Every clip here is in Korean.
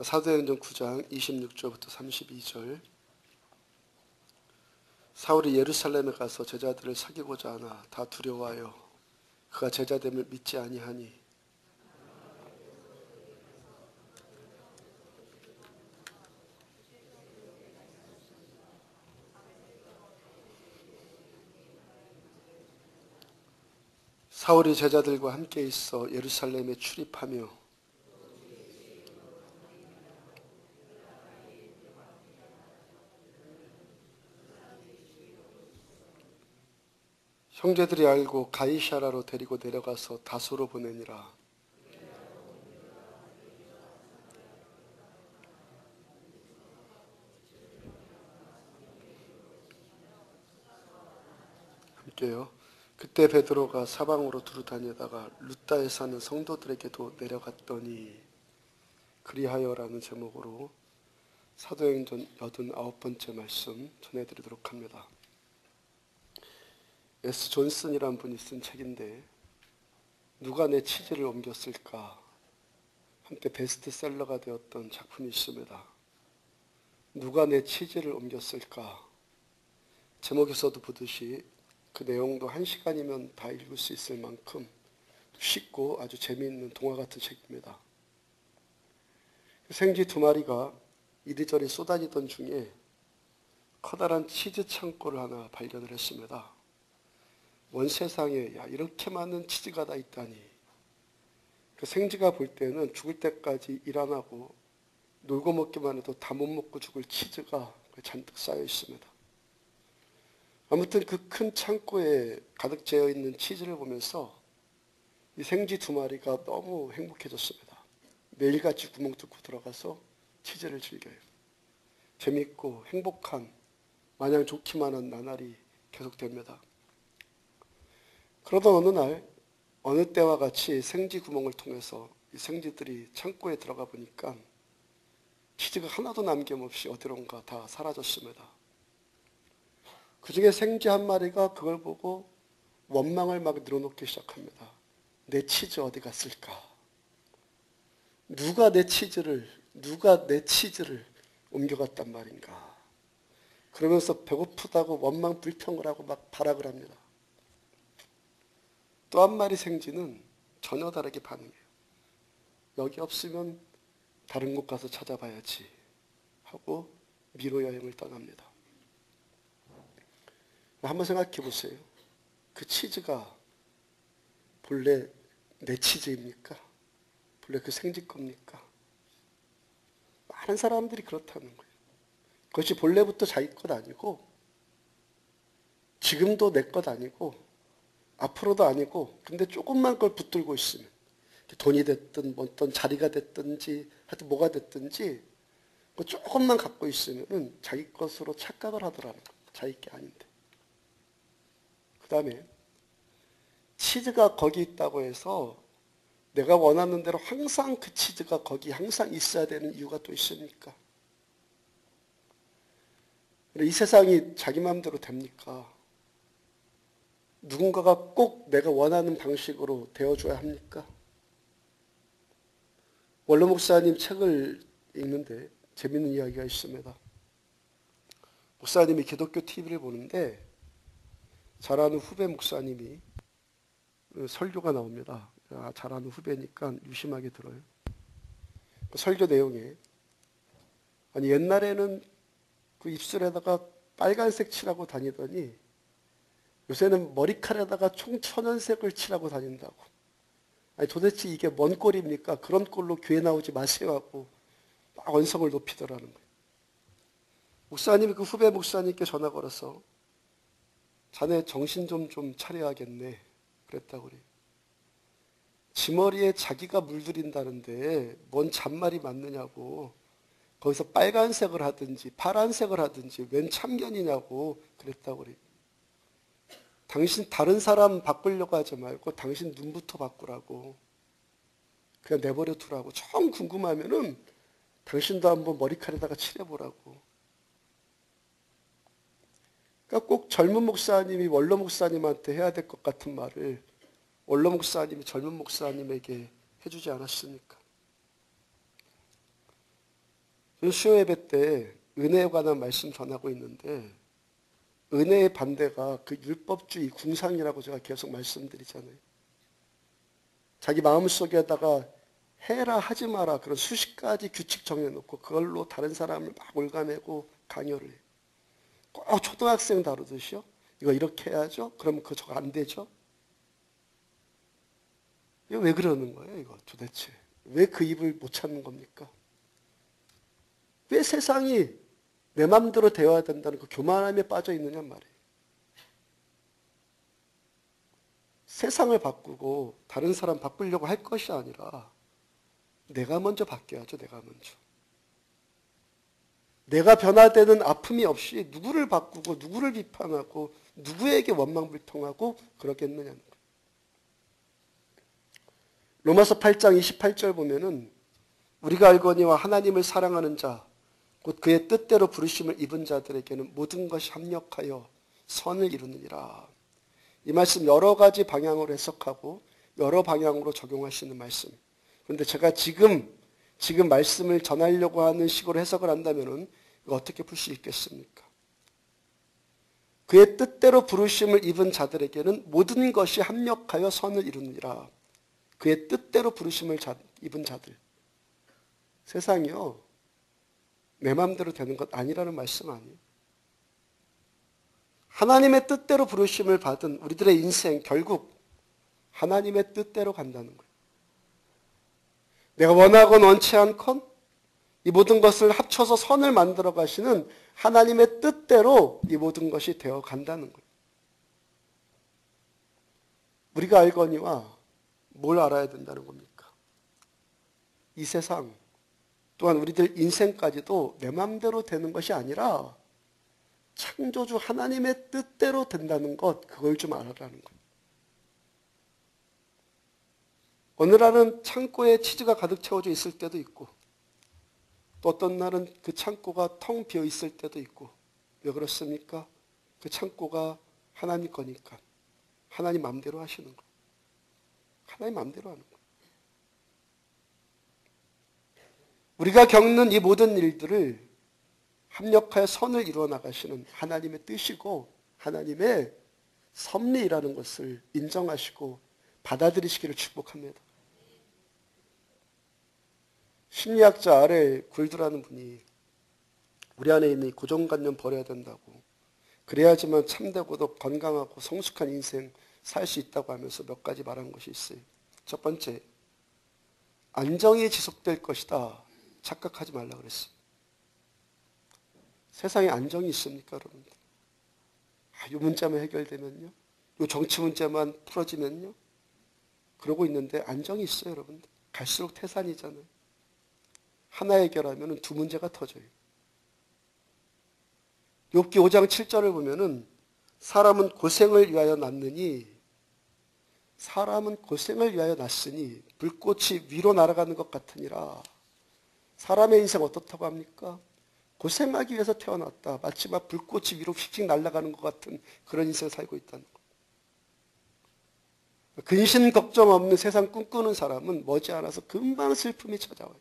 사도행전 9장 26절부터 32절. 사울이 예루살렘에 가서 제자들을 사귀고자 하나 다 두려워하여 그가 제자됨을 믿지 아니하니 사울이 제자들과 함께 있어 예루살렘에 출입하며 형제들이 알고 가이사라로 데리고 내려가서 다소로 보내니라. 함께요. 그때 베드로가 사방으로 두루 다니다가 룻다에 사는 성도들에게도 내려갔더니 그리하여라는 제목으로 사도행전 89번째 말씀 전해드리도록 합니다. S. 존슨이라는 분이 쓴 책인데 누가 내 치즈를 옮겼을까? 한때 베스트셀러가 되었던 작품이 있습니다. 누가 내 치즈를 옮겼을까? 제목에서도 보듯이 그 내용도 1시간이면 다 읽을 수 있을 만큼 쉽고 아주 재미있는 동화 같은 책입니다. 생쥐 2마리가 이리저리 쏟아지던 중에 커다란 치즈 창고를 하나 발견을 했습니다. 원 세상에 야 이렇게 많은 치즈가 다 있다니. 그 생쥐가 볼 때는 죽을 때까지 일 안 하고 놀고 먹기만 해도 다 못 먹고 죽을 치즈가 잔뜩 쌓여 있습니다. 아무튼 그 큰 창고에 가득 재어 있는 치즈를 보면서 이 생쥐 2마리가 너무 행복해졌습니다. 매일같이 구멍 뚫고 들어가서 치즈를 즐겨요. 재밌고 행복한 마냥 좋기만 한 나날이 계속됩니다. 그러던 어느 날 어느 때와 같이 생쥐 구멍을 통해서 이 생쥐들이 창고에 들어가 보니까 치즈가 하나도 남김없이 어디론가 다 사라졌습니다. 그 중에 생쥐 한 마리가 그걸 보고 원망을 막 늘어놓기 시작합니다. 내 치즈 어디 갔을까? 누가 내 치즈를 옮겨갔단 말인가? 그러면서 배고프다고 원망 불평을 하고 막 발악을 합니다. 또 한 마리 생쥐는 전혀 다르게 반응해요. 여기 없으면 다른 곳 가서 찾아봐야지 하고 미로 여행을 떠납니다. 한번 생각해 보세요. 그 치즈가 본래 내 치즈입니까? 본래 그 생쥐 겁니까? 많은 사람들이 그렇다는 거예요. 그것이 본래부터 자기 것 아니고 지금도 내 것 아니고 앞으로도 아니고 근데 조금만 그걸 붙들고 있으면 돈이 됐든 어떤 자리가 됐든지 하여튼 뭐가 됐든지 조금만 갖고 있으면 자기 것으로 착각을 하더라는 겁니다. 자기 게 아닌데. 그 다음에 치즈가 거기 있다고 해서 내가 원하는 대로 항상 그 치즈가 거기 항상 있어야 되는 이유가 또 있습니까? 이 세상이 자기 마음대로 됩니까? 누군가가 꼭 내가 원하는 방식으로 되어줘야 합니까? 원로 목사님 책을 읽는데 재밌는 이야기가 있습니다. 목사님이 기독교 TV를 보는데 잘 아는 후배 목사님이 설교가 나옵니다. 잘 아는 후배니까 유심하게 들어요. 설교 내용에 아니 옛날에는 그 입술에다가 빨간색 칠하고 다니더니 요새는 머리칼에다가 총 천연색을 칠하고 다닌다고. 아니 도대체 이게 뭔 꼴입니까? 그런 꼴로 교회 나오지 마세요 하고 막 언성을 높이더라는 거예요. 목사님이 그 후배 목사님께 전화 걸어서 자네 정신 좀 차려야겠네 그랬다고 그래요. 지 머리에 자기가 물들인다는데 뭔 잔말이 맞느냐고 거기서 빨간색을 하든지 파란색을 하든지 웬 참견이냐고 그랬다고 그래요. 당신 다른 사람 바꾸려고 하지 말고 당신 눈부터 바꾸라고. 그냥 내버려 두라고. 좀 궁금하면은 당신도 한번 머리칼에다가 칠해보라고. 그러니까 꼭 젊은 목사님이 원로 목사님한테 해야 될 것 같은 말을 원로 목사님이 젊은 목사님에게 해주지 않았습니까? 수요 예배 때 은혜에 관한 말씀 전하고 있는데 은혜의 반대가 그 율법주의, 궁상이라고 제가 계속 말씀드리잖아요. 자기 마음속에다가 해라 하지 마라 그런 수십 가지 규칙 정해놓고 그걸로 다른 사람을 막 올가매고 강요를 해요. 꼭 초등학생 다루듯이요. 이거 이렇게 해야죠. 그러면 그거 저거 안 되죠. 이거 왜 그러는 거예요? 이거 도대체. 왜 그 입을 못 찾는 겁니까? 왜 세상이 내 맘대로 되어야 된다는 그 교만함에 빠져 있느냐 말이에요. 세상을 바꾸고 다른 사람 바꾸려고 할 것이 아니라 내가 먼저 바뀌어야죠. 내가 먼저. 내가 변화되는 아픔이 없이 누구를 바꾸고 누구를 비판하고 누구에게 원망불평하고 그러겠느냐는 거예요. 로마서 8장 28절 보면은 우리가 알거니와 하나님을 사랑하는 자 곧 그의 뜻대로 부르심을 입은 자들에게는 모든 것이 합력하여 선을 이루느니라. 이 말씀 여러 가지 방향으로 해석하고 여러 방향으로 적용할 수 있는 말씀. 그런데 제가 지금 말씀을 전하려고 하는 식으로 해석을 한다면은 이거 어떻게 풀 수 있겠습니까? 그의 뜻대로 부르심을 입은 자들에게는 모든 것이 합력하여 선을 이루느니라. 그의 뜻대로 부르심을 입은 자들. 세상이요. 내 마음대로 되는 것 아니라는 말씀 아니에요. 하나님의 뜻대로 부르심을 받은 우리들의 인생 결국 하나님의 뜻대로 간다는 거예요. 내가 원하건 원치 않건 이 모든 것을 합쳐서 선을 만들어 가시는 하나님의 뜻대로 이 모든 것이 되어 간다는 거예요. 우리가 알거니와 뭘 알아야 된다는 겁니까? 이 세상 또한 우리들 인생까지도 내 마음대로 되는 것이 아니라 창조주 하나님의 뜻대로 된다는 것, 그걸 좀 알아라는 거예요. 어느 날은 창고에 치즈가 가득 채워져 있을 때도 있고 또 어떤 날은 그 창고가 텅 비어 있을 때도 있고. 왜 그렇습니까? 그 창고가 하나님 거니까 하나님 마음대로 하시는 거예요. 하나님 마음대로 하는 거예요. 우리가 겪는 이 모든 일들을 합력하여 선을 이루어 나가시는 하나님의 뜻이고 하나님의 섭리라는 것을 인정하시고 받아들이시기를 축복합니다. 심리학자 아레 굴드라는 분이 우리 안에 있는 고정관념 버려야 된다고, 그래야지만 참되고도 건강하고 성숙한 인생 살 수 있다고 하면서 몇 가지 말한 것이 있어요. 첫 번째, 안정이 지속될 것이다 착각하지 말라 그랬어요. 세상에 안정이 있습니까, 여러분들? 이 문제만 해결되면요, 이 정치 문제만 풀어지면요, 그러고 있는데 안정이 있어요, 여러분들. 갈수록 태산이잖아요. 하나 해결하면 두 문제가 터져요. 욥기 5장 7절을 보면은 사람은 고생을 위하여 났으니 불꽃이 위로 날아가는 것 같으니라. 사람의 인생 어떻다고 합니까? 고생하기 위해서 태어났다. 마치 막 불꽃이 위로 휙휙 날아가는 것 같은 그런 인생을 살고 있다는 것. 근심 걱정 없는 세상 꿈꾸는 사람은 머지않아서 금방 슬픔이 찾아와요.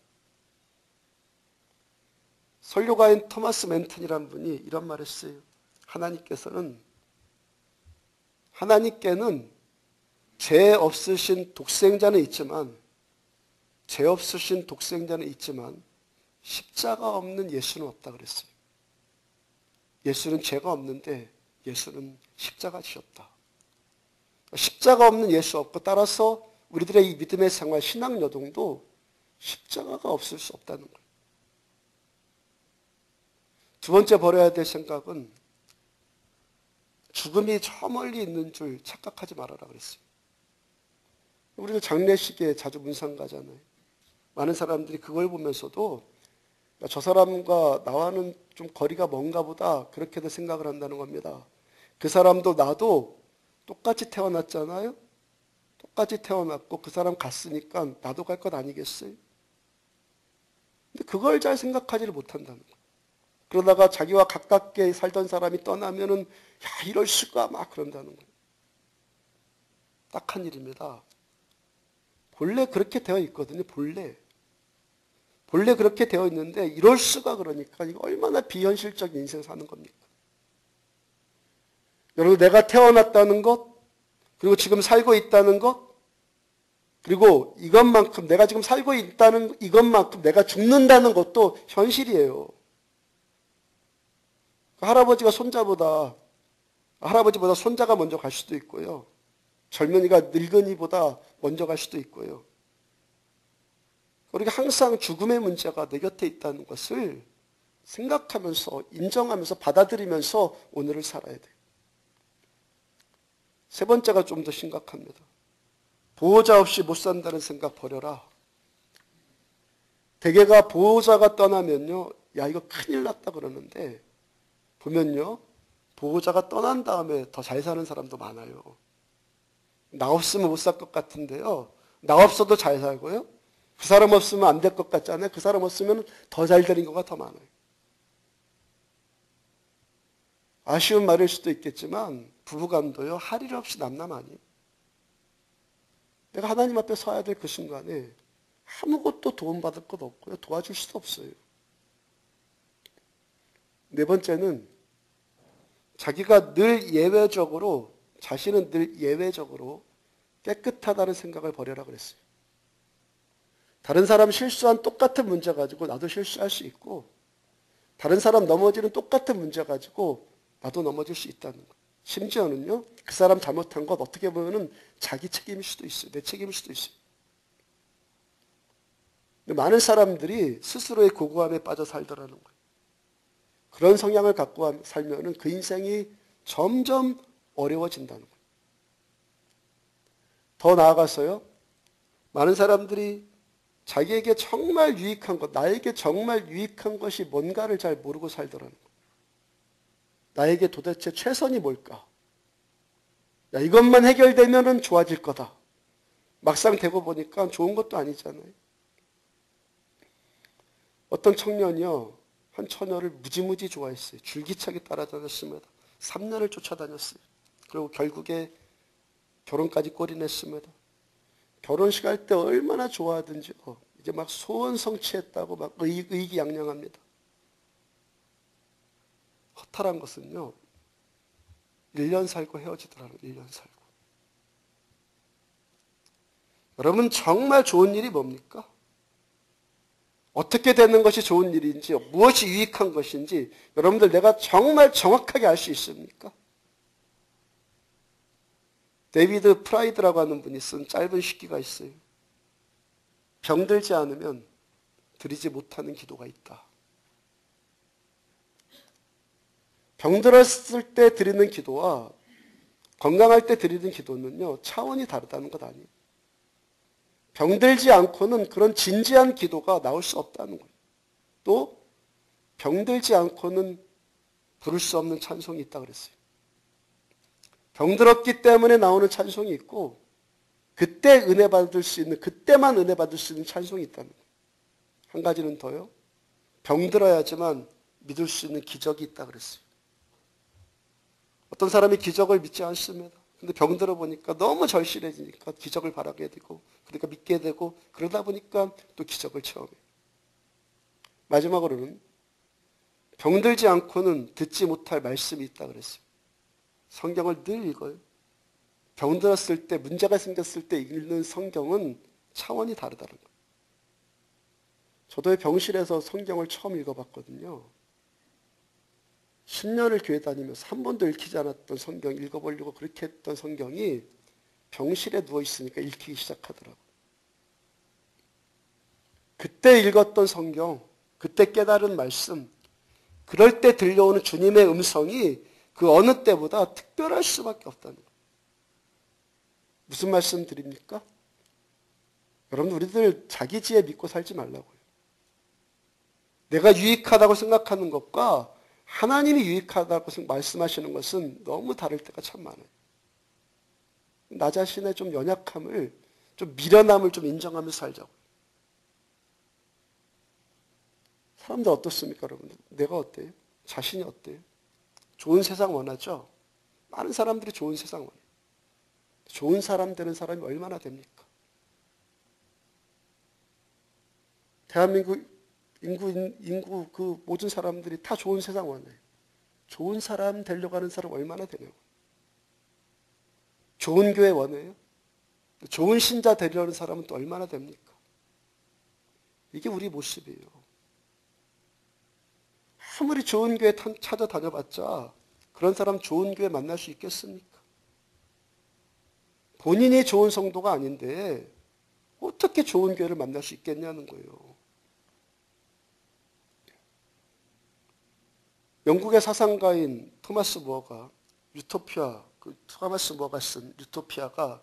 설교가인 토마스 맨튼이라는 분이 이런 말을 했어요. 하나님께는 죄 없으신 독생자는 있지만 십자가 없는 예수는 없다 그랬어요. 예수는 죄가 없는데 예수는 십자가 지셨다. 십자가 없는 예수 없고, 따라서 우리들의 이 믿음의 생활, 신앙 여동도 십자가가 없을 수 없다는 거예요. 두 번째 버려야 될 생각은 죽음이 저 멀리 있는 줄 착각하지 말아라 그랬어요. 우리도 장례식에 자주 문상 가잖아요. 많은 사람들이 그걸 보면서도 저 사람과 나와는 좀 거리가 먼가 보다 그렇게도 생각을 한다는 겁니다. 그 사람도 나도 똑같이 태어났잖아요. 똑같이 태어났고 그 사람 갔으니까 나도 갈 것 아니겠어요? 근데 그걸 잘 생각하지를 못한다는 거예요. 그러다가 자기와 가깝게 살던 사람이 떠나면은 야, 이럴 수가 막 그런다는 거예요. 딱한 일입니다. 본래 그렇게 되어 있거든요. 본래 그렇게 되어 있는데 이럴 수가, 그러니까 이거 얼마나 비현실적인 인생 사는 겁니까? 여러분, 내가 태어났다는 것, 그리고 지금 살고 있다는 것, 그리고 이것만큼, 내가 지금 살고 있다는 이것만큼 내가 죽는다는 것도 현실이에요. 할아버지보다 손자가 먼저 갈 수도 있고요. 젊은이가 늙은이보다 먼저 갈 수도 있고요. 우리가 항상 죽음의 문제가 내 곁에 있다는 것을 생각하면서, 인정하면서, 받아들이면서 오늘을 살아야 돼요. 세 번째가 좀 더 심각합니다. 보호자 없이 못 산다는 생각 버려라. 대개가 보호자가 떠나면요, 야, 이거 큰일 났다 그러는데, 보면요, 보호자가 떠난 다음에 더 잘 사는 사람도 많아요. 나 없으면 못 살 것 같은데요, 나 없어도 잘 살고요, 그 사람 없으면 안 될 것 같잖아요. 그 사람 없으면 더 잘 되는 경우가 더 많아요. 아쉬운 말일 수도 있겠지만 부부간도요, 할 일 없이 남남하니. 내가 하나님 앞에 서야 될 그 순간에 아무것도 도움받을 것 없고요, 도와줄 수도 없어요. 네 번째는 자기가 늘 예외적으로, 자신은 늘 예외적으로 깨끗하다는 생각을 버려라 그랬어요. 다른 사람 실수한 똑같은 문제 가지고 나도 실수할 수 있고, 다른 사람 넘어지는 똑같은 문제 가지고 나도 넘어질 수 있다는 것. 심지어는요, 그 사람 잘못한 것 어떻게 보면은 자기 책임일 수도 있어요. 내 책임일 수도 있어요. 근데 많은 사람들이 스스로의 고고함에 빠져 살더라는 거예요. 그런 성향을 갖고 살면은 그 인생이 점점 어려워진다는 거예요. 더 나아가서요, 많은 사람들이 자기에게 정말 유익한 것, 나에게 정말 유익한 것이 뭔가를 잘 모르고 살더라는 거예요. 나에게 도대체 최선이 뭘까? 야, 이것만 해결되면은 좋아질 거다. 막상 되고 보니까 좋은 것도 아니잖아요. 어떤 청년이요, 한 처녀를 무지무지 좋아했어요. 줄기차게 따라다녔습니다. 3년을 쫓아다녔어요. 그리고 결국에 결혼까지 꼬리냈습니다. 결혼식 할 때 얼마나 좋아하든지 이제 막 소원 성취했다고 막 의기양양합니다. 허탈한 것은요, 1년 살고 헤어지더라고요. 1년 살고. 여러분, 정말 좋은 일이 뭡니까? 어떻게 되는 것이 좋은 일인지, 무엇이 유익한 것인지 여러분들 내가 정말 정확하게 알 수 있습니까? 데이비드 프라이드라고 하는 분이 쓴 짧은 시기가 있어요. 병들지 않으면 드리지 못하는 기도가 있다. 병들었을 때 드리는 기도와 건강할 때 드리는 기도는요, 차원이 다르다는 것 아니에요. 병들지 않고는 그런 진지한 기도가 나올 수 없다는 거예요. 또 병들지 않고는 부를 수 없는 찬송이 있다고 그랬어요. 병들었기 때문에 나오는 찬송이 있고, 그때 은혜 받을 수 있는, 그때만 은혜 받을 수 있는 찬송이 있다는 거예요. 한 가지는 더요, 병들어야지만 믿을 수 있는 기적이 있다고 그랬어요. 어떤 사람이 기적을 믿지 않습니다. 근데 병들어 보니까 너무 절실해지니까 기적을 바라게 되고, 그러니까 믿게 되고, 그러다 보니까 또 기적을 체험해요. 마지막으로는 병들지 않고는 듣지 못할 말씀이 있다고 그랬어요. 성경을 늘 읽어요. 병들었을 때, 문제가 생겼을 때 읽는 성경은 차원이 다르다는 거예요. 저도 병실에서 성경을 처음 읽어봤거든요. 10년을 교회 다니면서 한 번도 읽히지 않았던 성경 읽어보려고 그렇게 했던 성경이 병실에 누워있으니까 읽히기 시작하더라고요. 그때 읽었던 성경, 그때 깨달은 말씀, 그럴 때 들려오는 주님의 음성이 그 어느 때보다 특별할 수밖에 없다는 거예요. 무슨 말씀 드립니까? 여러분, 우리들 자기 지혜 믿고 살지 말라고요. 내가 유익하다고 생각하는 것과 하나님이 유익하다고 말씀하시는 것은 너무 다를 때가 참 많아요. 나 자신의 좀 연약함을, 좀 미련함을 좀 인정하면서 살자고. 사람들 어떻습니까, 여러분? 내가 어때요? 자신이 어때요? 좋은 세상 원하죠? 많은 사람들이 좋은 세상 원해요. 좋은 사람 되는 사람이 얼마나 됩니까? 대한민국 인구 그 모든 사람들이 다 좋은 세상 원해요. 좋은 사람 되려고 하는 사람 얼마나 되냐고. 좋은 교회 원해요. 좋은 신자 되려는 사람은 또 얼마나 됩니까? 이게 우리 모습이에요. 아무리 좋은 교회 찾아다녀봤자 그런 사람 좋은 교회 만날 수 있겠습니까? 본인이 좋은 성도가 아닌데 어떻게 좋은 교회를 만날 수 있겠냐는 거예요. 영국의 사상가인 토마스 무어가 유토피아, 토마스 무어가 쓴 유토피아가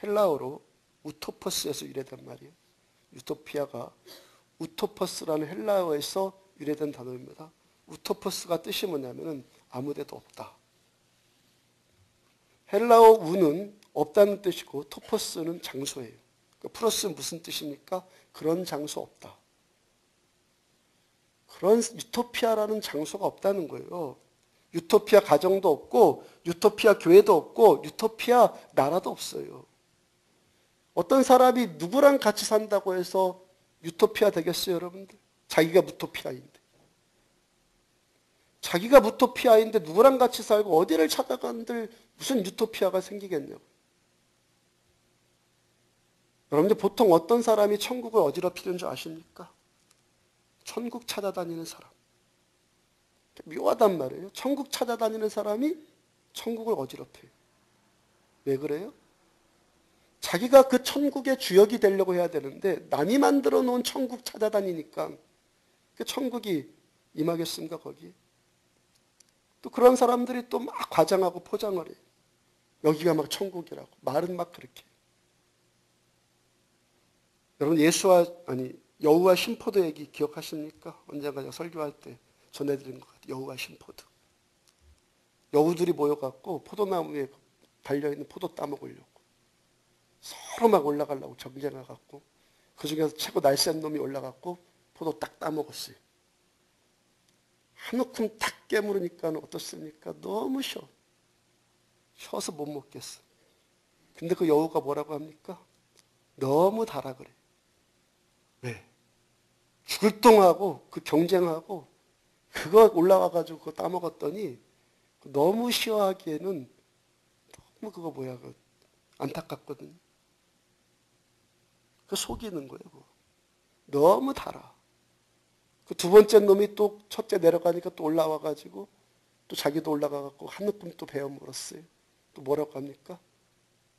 헬라어로 우토퍼스에서 유래된 말이에요. 유토피아가 우토퍼스라는 헬라어에서 유래된 단어입니다. 우토퍼스가 뜻이 뭐냐면은 아무데도 없다. 헬라어 우는 없다는 뜻이고 토퍼스는 장소예요. 그러니까 플러스는 무슨 뜻입니까? 그런 장소 없다. 그런 유토피아라는 장소가 없다는 거예요. 유토피아 가정도 없고 유토피아 교회도 없고 유토피아 나라도 없어요. 어떤 사람이 누구랑 같이 산다고 해서 유토피아 되겠어요, 여러분들? 자기가 무토피아인데. 자기가 무토피아인데 누구랑 같이 살고 어디를 찾아간들 무슨 유토피아가 생기겠냐고. 여러분들 보통 어떤 사람이 천국을 어지럽히는 줄 아십니까? 천국 찾아다니는 사람. 묘하단 말이에요. 천국 찾아다니는 사람이 천국을 어지럽혀요. 왜 그래요? 자기가 그 천국의 주역이 되려고 해야 되는데 남이 만들어 놓은 천국 찾아다니니까 그 천국이 임하겠습니까 거기? 또 그런 사람들이 또 막 과장하고 포장을 해요. 여기가 막 천국이라고. 말은 막 그렇게. 여러분 여우와 심포도 얘기 기억하십니까? 언젠가 제가 설교할 때 전해드린 것 같아요. 여우와 심포도. 여우들이 모여갖고 포도나무에 달려있는 포도 따먹으려고. 서로 막 올라가려고 경쟁해갖고 그 중에서 최고 날쌘 놈이 올라갔고 포도 딱 따먹었어요. 한 움큼 탁 깨물으니까 어떻습니까? 너무 쉬워. 쉬워서 못 먹겠어. 근데 그 여우가 뭐라고 합니까? 너무 달아 그래. 왜? 죽을 똥하고 그 경쟁하고 그거 올라와가지고 그거 따먹었더니 너무 쉬워하기에는 너무 그거 안타깝거든요. 그 속이는 거예요. 그거. 너무 달아. 그 두 번째 놈이 또 첫째 내려가니까 또 올라와가지고 또 자기도 올라가갖고 한 움큼 또 베어 물었어요. 또 뭐라고 합니까?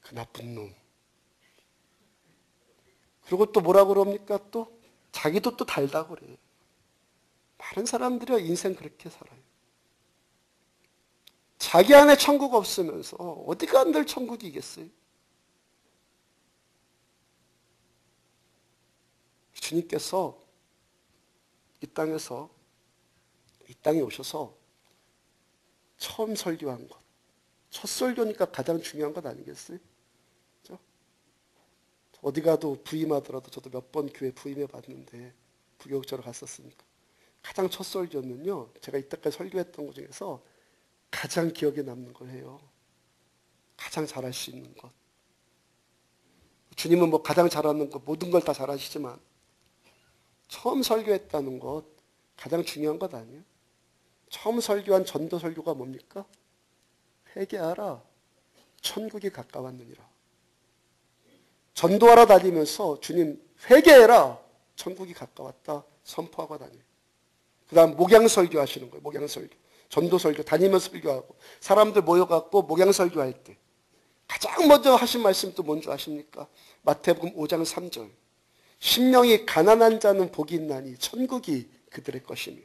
그 나쁜 놈. 그리고 또 뭐라고 그럽니까? 또 자기도 또 달다 그래요. 많은 사람들이 인생 그렇게 살아요. 자기 안에 천국 없으면서 어디가 안될 천국이겠어요? 주님께서 이 땅에 오셔서 처음 설교한 것. 첫 설교니까 가장 중요한 것 아니겠어요? 그렇죠? 어디 가도 부임하더라도 저도 몇 번 교회 부임해 봤는데 부교육자로 갔었으니까. 가장 첫 설교는요. 제가 이때까지 설교했던 것 중에서 가장 기억에 남는 걸 해요. 가장 잘할 수 있는 것. 주님은 뭐 가장 잘하는 것 모든 걸 다 잘하시지만 처음 설교했다는 것 가장 중요한 것 아니에요? 처음 설교한 전도 설교가 뭡니까? 회개하라. 천국이 가까웠느니라. 전도하러 다니면서 주님 회개해라. 천국이 가까웠다. 선포하고 다녀요. 그 다음 목양설교 하시는 거예요. 목양설교. 전도설교 다니면서 설교하고 사람들 모여갖고 목양설교할 때 가장 먼저 하신 말씀이 또 뭔지 아십니까? 마태복음 5장 3절. 심령이 가난한 자는 복이 있나니 천국이 그들의 것이며.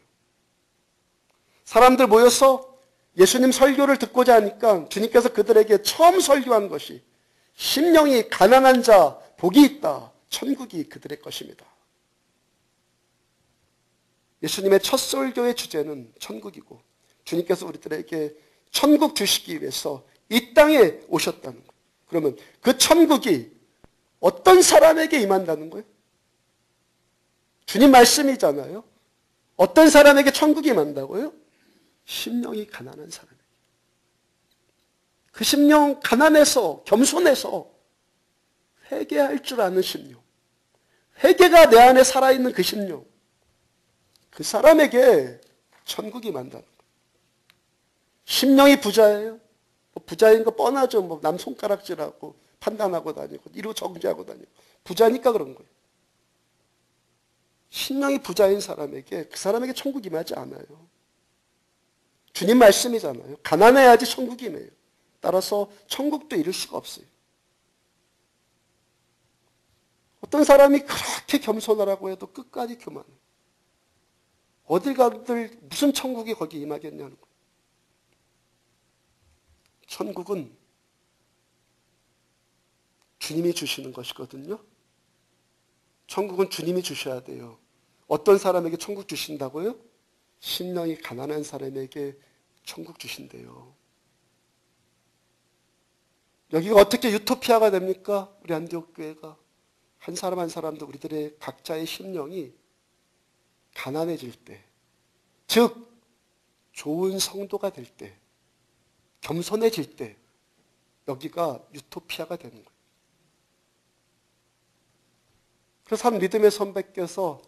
사람들 모여서 예수님 설교를 듣고자 하니까 주님께서 그들에게 처음 설교한 것이 심령이 가난한 자 복이 있다. 천국이 그들의 것입니다. 예수님의 첫 설교의 주제는 천국이고 주님께서 우리들에게 천국 주시기 위해서 이 땅에 오셨다는 거예요. 그러면 그 천국이 어떤 사람에게 임한다는 거예요? 주님 말씀이잖아요. 어떤 사람에게 천국이 임한다고요? 심령이 가난한 사람에게. 그 심령 가난해서 겸손해서 회개할 줄 아는 심령. 회개가 내 안에 살아있는 그 심령. 그 사람에게 천국이 만다는 거예요. 심령이 부자예요. 뭐 부자인 거 뻔하죠. 뭐 남 손가락질하고 판단하고 다니고 이루 정지하고 다니고 부자니까 그런 거예요. 심령이 부자인 사람에게 그 사람에게 천국이 임하지 않아요. 주님 말씀이잖아요. 가난해야지 천국이 임해요. 따라서 천국도 이룰 수가 없어요. 어떤 사람이 그렇게 겸손하라고 해도 끝까지 교만해요. 어딜 가들 무슨 천국이 거기 임하겠냐는 거예요. 천국은 주님이 주시는 것이거든요. 천국은 주님이 주셔야 돼요. 어떤 사람에게 천국 주신다고요? 심령이 가난한 사람에게 천국 주신대요. 여기가 어떻게 유토피아가 됩니까? 우리 안디옥 교회가 한 사람 한 사람도 우리들의 각자의 심령이 가난해질 때, 즉 좋은 성도가 될 때, 겸손해질 때 여기가 유토피아가 되는 거예요. 그래서 한 믿음의 선배께서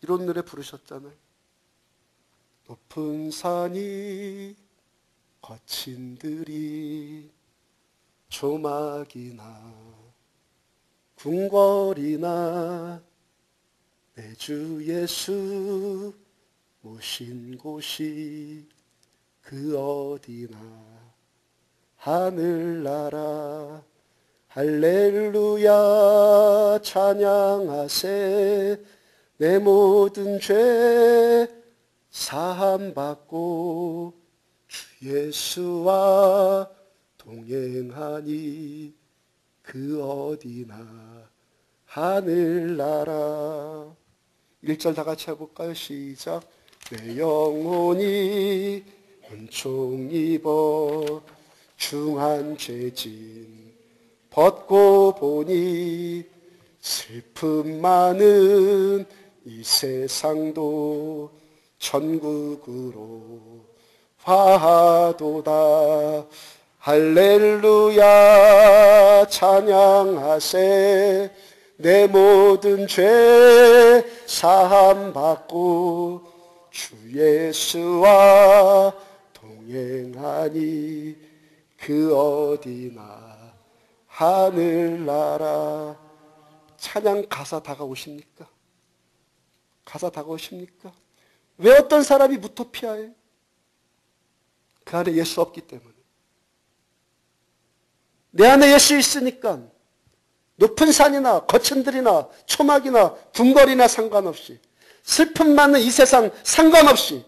이런 노래 부르셨잖아요. 높은 산이 거친 들이 조막이나 궁궐이나 내 주 예수 모신 곳이 그 어디나 하늘나라 할렐루야 찬양하세 내 모든 죄 사함받고 주 예수와 동행하니 그 어디나 하늘나라. 1절 다 같이 해볼까요? 시작. 내 영혼이 은총 입어 중한 죄진 벗고 보니 슬픔 많은 이 세상도 천국으로 화하도다. 할렐루야 찬양하세 내 모든 죄 사함받고 주 예수와 동행하니 그 어디나 하늘나라. 찬양 가사 다가오십니까? 가사 다가오십니까? 왜 어떤 사람이 무토피아예요? 그 안에 예수 없기 때문에. 내 안에 예수 있으니까 높은 산이나 거친 들이나 초막이나 궁궐이나 상관없이 슬픔 많은 이 세상 상관없이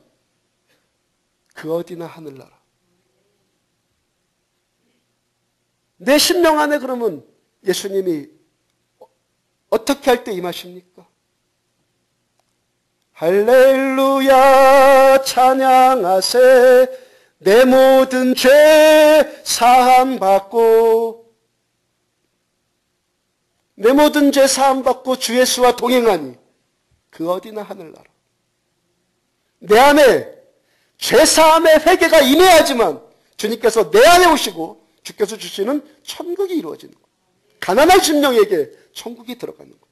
그 어디나 하늘나라. 내 심령 안에 그러면 예수님이 어떻게 할 때 임하십니까? 할렐루야 찬양하세 내 모든 죄 사함받고 내 모든 죄 사함받고 주 예수와 동행하니 그 어디나 하늘나라. 내 안에 죄 사함의 회개가 임해야지만 주님께서 내 안에 오시고 주께서 주시는 천국이 이루어지는 거예요. 가난한 심령에게 천국이 들어가는 거예요.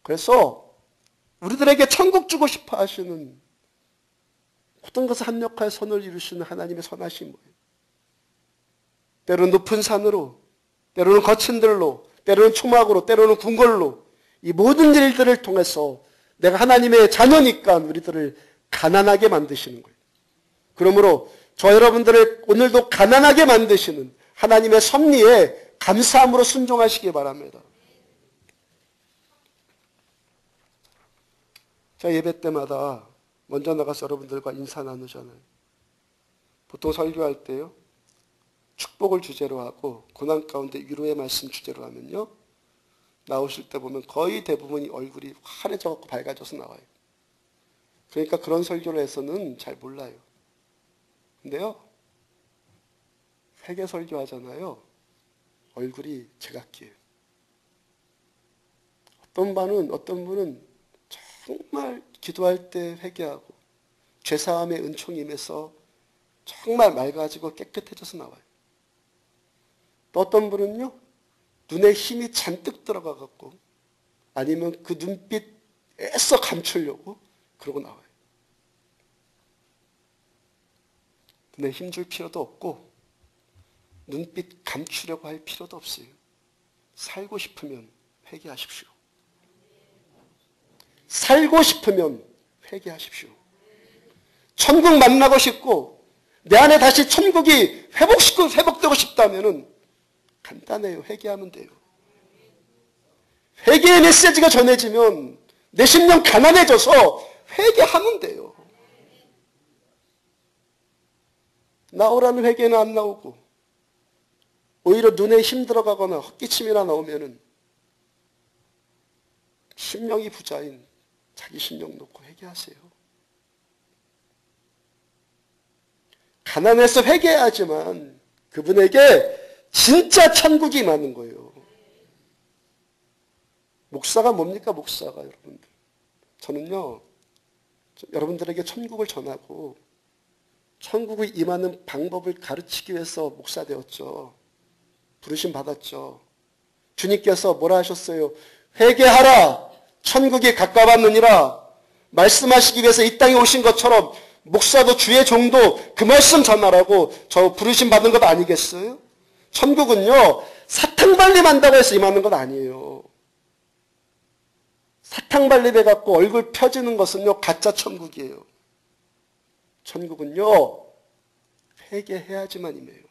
그래서 우리들에게 천국 주고 싶어 하시는 모든 것을 합력하여 선을 이루시는 하나님의 선하심이에요. 때로는 높은 산으로, 때로는 거친 들로, 때로는 초막으로, 때로는 궁궐로 이 모든 일들을 통해서 내가 하나님의 자녀니까 우리들을 가난하게 만드시는 거예요. 그러므로 저 여러분들을 오늘도 가난하게 만드시는 하나님의 섭리에 감사함으로 순종하시기 바랍니다. 제가 예배 때마다 먼저 나가서 여러분들과 인사 나누잖아요. 보통 설교할 때요. 축복을 주제로 하고 고난 가운데 위로의 말씀 주제로 하면요. 나오실 때 보면 거의 대부분이 얼굴이 환해져갖고 밝아져서 나와요. 그러니까 그런 설교를 해서는 잘 몰라요. 근데요. 회개 설교하잖아요. 얼굴이 제각기예요. 어떤 분은 정말 기도할 때 회개하고 죄사함의 은총이 임해서 정말 맑아지고 깨끗해져서 나와요. 또 어떤 분은요. 눈에 힘이 잔뜩 들어가갖고 아니면 그 눈빛 애써 감추려고 그러고 나와요. 눈에 힘줄 필요도 없고 눈빛 감추려고 할 필요도 없어요. 살고 싶으면 회개하십시오. 살고 싶으면 회개하십시오. 천국 만나고 싶고 내 안에 다시 천국이 회복되고 싶다면 간단해요. 회개하면 돼요. 회개의 메시지가 전해지면 내 심령 가난해져서 회개하면 돼요. 나오라는 회개는 안 나오고 오히려 눈에 힘들어가거나 헛기침이나 나오면은 심령이 부자인 자기 심령 놓고 회개하세요. 가난해서 회개하지만 그분에게 진짜 천국이 임하는 거예요. 목사가 뭡니까? 목사가 여러분들. 저는요. 여러분들에게 천국을 전하고 천국이 임하는 방법을 가르치기 위해서 목사 되었죠. 부르심 받았죠. 주님께서 뭐라 하셨어요? 회개하라. 천국이 가까웠느니라. 말씀하시기 위해서 이 땅에 오신 것처럼 목사도 주의 종도 그 말씀 전하라고 저 부르심 받은 것 아니겠어요? 천국은요. 사탕발림한다고 해서 임하는 것 아니에요. 사탕발림해갖고 얼굴 펴지는 것은요. 가짜 천국이에요. 천국은요. 회개해야지만 임해요.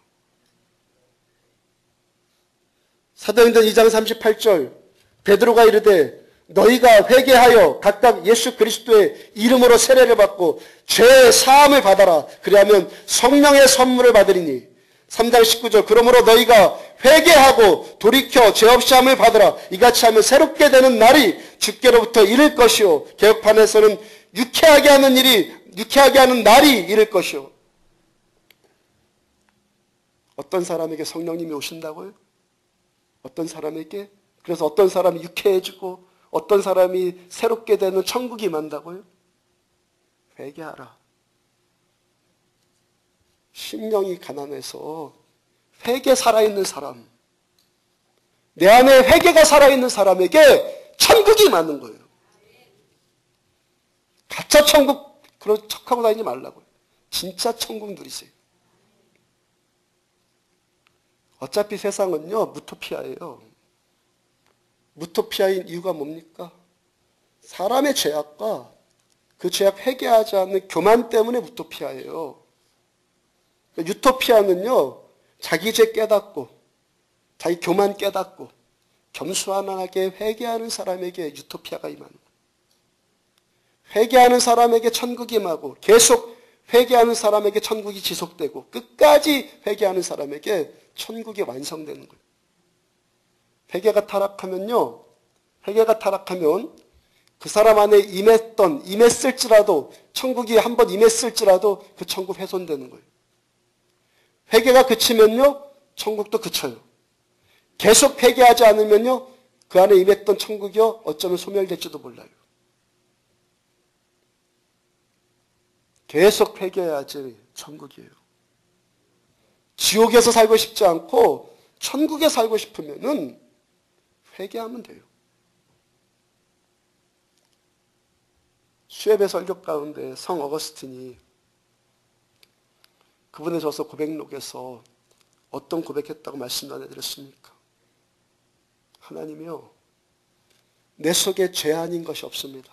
사도행전 2장 38절 베드로가 이르되 너희가 회개하여 각각 예수 그리스도의 이름으로 세례를 받고 죄의 사함을 받아라. 그리하면 성령의 선물을 받으리니 3장 19절 그러므로 너희가 회개하고 돌이켜 죄 없이 함을 받으라. 이같이 하면 새롭게 되는 날이 주께로부터 이를 것이요 개혁판에서는 유쾌하게 하는 날이 이를 것이요. 어떤 사람에게 성령님이 오신다고요? 어떤 사람에게? 그래서 어떤 사람이 유쾌해지고 어떤 사람이 새롭게 되는 천국이 임한다고요? 회개하라. 심령이 가난해서 회개 살아있는 사람, 내 안에 회개가 살아있는 사람에게 천국이 임하는 거예요. 가짜 천국 그런 척하고 다니지 말라고요. 진짜 천국 누리세요. 어차피 세상은요 무토피아예요. 무토피아인 이유가 뭡니까? 사람의 죄악과 그 죄악 회개하지 않는 교만 때문에 무토피아예요. 유토피아는요 자기 죄 깨닫고 자기 교만 깨닫고 겸손하게 회개하는 사람에게 유토피아가 임하는 거예요. 회개하는 사람에게 천국이 임하고 계속 회개하는 사람에게 천국이 지속되고 끝까지 회개하는 사람에게 천국이 완성되는 거예요. 회개가 타락하면 그 사람 안에 임했을지라도 천국이 한번 임했을지라도 그 천국 훼손되는 거예요. 회개가 그치면요 천국도 그쳐요. 계속 회개하지 않으면요 그 안에 임했던 천국이요 어쩌면 소멸될지도 몰라요. 계속 회개해야지 천국이에요. 지옥에서 살고 싶지 않고 천국에 살고 싶으면은 회개하면 돼요. 수협의 설교 가운데 성 어거스틴이 그분의 저서 고백록에서 어떤 고백했다고 말씀 전해드렸습니까? 하나님이요 내 속에 죄 아닌 것이 없습니다.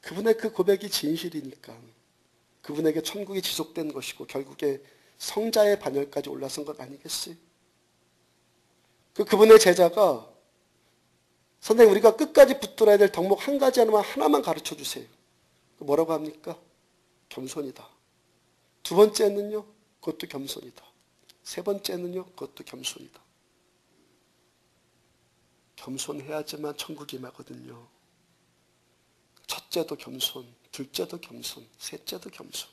그분의 그 고백이 진실이니까 그분에게 천국이 지속된 것이고 결국에 성자의 반열까지 올라선 것 아니겠어요? 그분의 제자가 선생님 우리가 끝까지 붙들어야 될 덕목 한 가지 하나만 가르쳐 주세요. 뭐라고 합니까? 겸손이다. 두 번째는요? 그것도 겸손이다. 세 번째는요? 그것도 겸손이다. 겸손해야지만 천국이 임하거든요. 첫째도 겸손, 둘째도 겸손, 셋째도 겸손.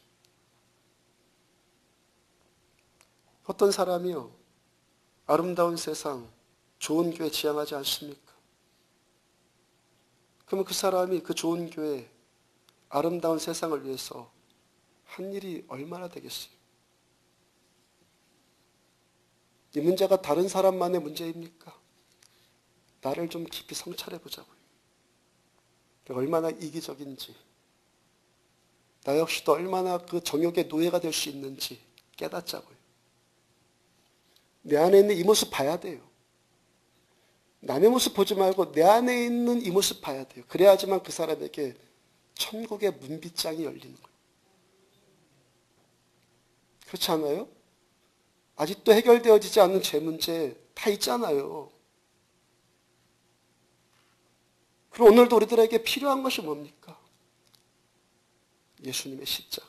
어떤 사람이요 아름다운 세상, 좋은 교회 지향하지 않습니까? 그러면 그 사람이 그 좋은 교회, 아름다운 세상을 위해서 한 일이 얼마나 되겠어요? 이 문제가 다른 사람만의 문제입니까? 나를 좀 깊이 성찰해 보자고요. 내가 얼마나 이기적인지, 나 역시도 얼마나 그 정욕의 노예가 될 수 있는지 깨닫자고요. 내 안에 있는 이 모습 봐야 돼요. 남의 모습 보지 말고 내 안에 있는 이 모습 봐야 돼요. 그래야지만 그 사람에게 천국의 문빗장이 열리는 거예요. 그렇지 않아요? 아직도 해결되어지지 않는 죄 문제 다 있잖아요. 그럼 오늘도 우리들에게 필요한 것이 뭡니까? 예수님의 십자가.